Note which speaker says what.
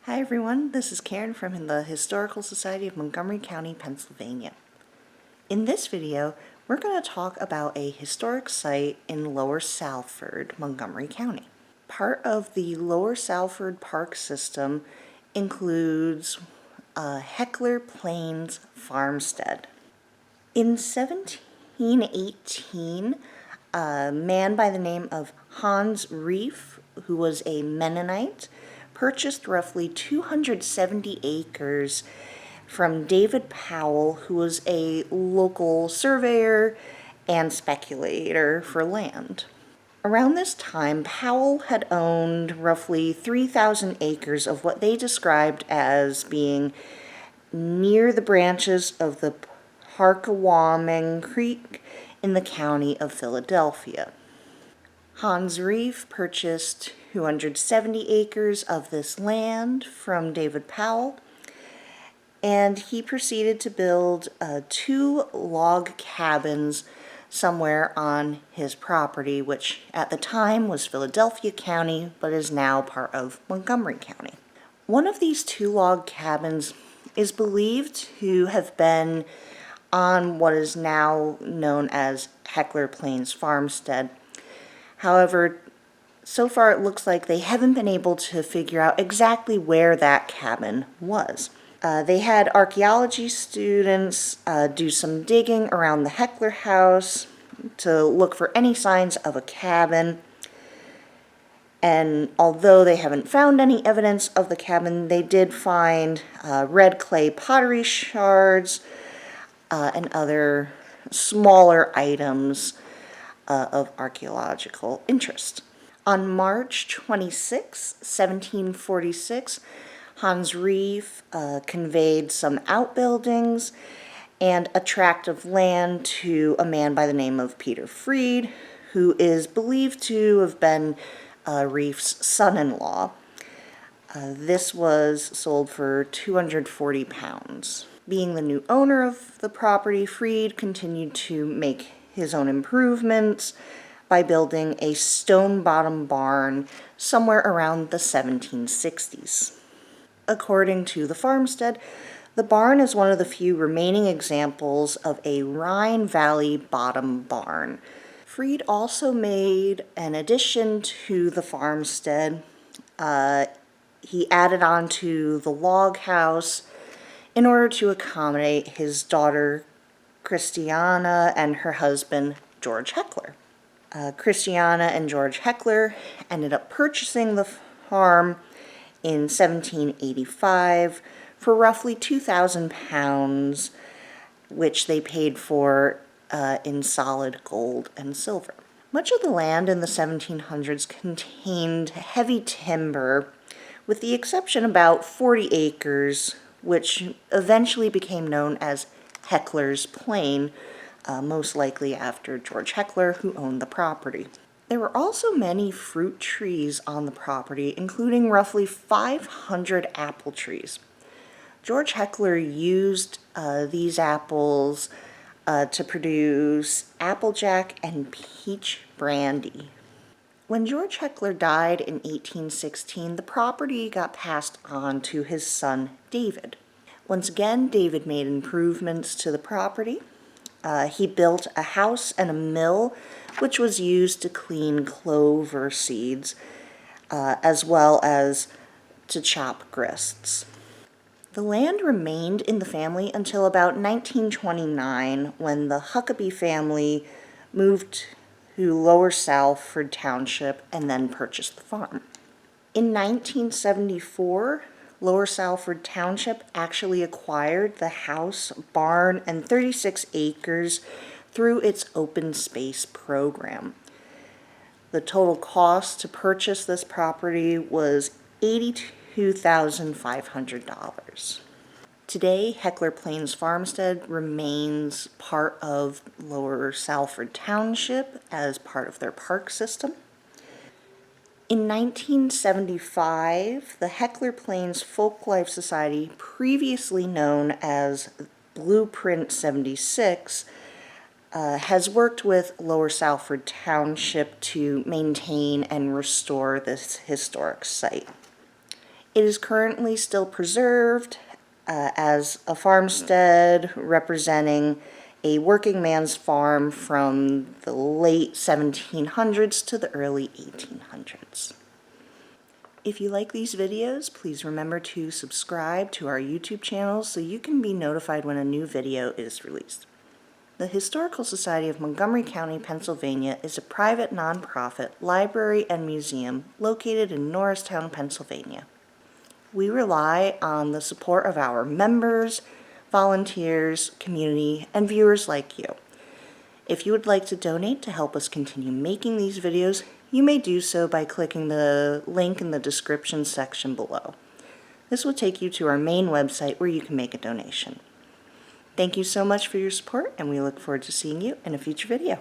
Speaker 1: Hi everyone, this is Karen from the Historical Society of Montgomery County, Pennsylvania. In this video, we're going to talk about a historic site in Lower Salford, Montgomery County. Part of the Lower Salford Park system includes Heckler Plains Farmstead. In 1718, a man by the name of Hans Reef, who was a Mennonite, purchased roughly 270 acres from David Powell, who was a local surveyor and speculator for land. Around this time, Powell had owned roughly 3,000 acres of what they described as being near the branches of the Parkawaming Creek in the county of Philadelphia. Hans Reef purchased 270 acres of this land from David Powell, and he proceeded to build 2 log cabins somewhere on his property, which at the time was Philadelphia County, but is now part of Montgomery County. One of these 2 log cabins is believed to have been on what is now known as Heckler Plains Farmstead. However, so far it looks like they haven't been able to figure out exactly where that cabin was. They had archaeology students do some digging around the Heckler house to look for any signs of a cabin. And although they haven't found any evidence of the cabin, they did find red clay pottery shards and other smaller items of archaeological interest. On March 26, 1746, Hans Reef conveyed some outbuildings and a tract of land to a man by the name of Peter Freed, who is believed to have been Reef's son-in-law. This was sold for £240. Being the new owner of the property, Freed continued to make his own improvements by building a stone-bottom barn somewhere around the 1760s. According to the farmstead, the barn is one of the few remaining examples of a Rhine Valley bottom barn. Freed also made an addition to the farmstead. He added on to the log house in order to accommodate his daughter Christiana and her husband George Heckler. Christiana and George Heckler ended up purchasing the farm in 1785 for roughly £2,000, which they paid for in solid gold and silver. Much of the land in the 1700s contained heavy timber, with the exception of about 40 acres, which eventually became known as Heckler's Plain, most likely after George Heckler, who owned the property. There were also many fruit trees on the property, including roughly 500 apple trees. George Heckler used these apples to produce applejack and peach brandy. When George Heckler died in 1816, the property got passed on to his son David. Once again, David made improvements to the property. He built a house and a mill, which was used to clean clover seeds, as well as to chop grists. The land remained in the family until about 1929, when the Huckabee family moved to Lower Salford Township and then purchased the farm. In 1974, Lower Salford Township actually acquired the house, barn, and 36 acres through its open space program. The total cost to purchase this property was $82,500. Today, Heckler Plains Farmstead remains part of Lower Salford Township as part of their park system. In 1975, the Heckler Plains Folklife Society, previously known as Blueprint 76, has worked with Lower Salford Township to maintain and restore this historic site. It is currently still preserved as a farmstead representing a working man's farm from the late 1700s to the early 1800s. If you like these videos, please remember to subscribe to our YouTube channel so you can be notified when a new video is released. The Historical Society of Montgomery County, Pennsylvania is a private nonprofit library and museum located in Norristown, Pennsylvania. We rely on the support of our members, volunteers, community, and viewers like you. If you would like to donate to help us continue making these videos, you may do so by clicking the link in the description section below. This will take you to our main website where you can make a donation. Thank you so much for your support, and we look forward to seeing you in a future video.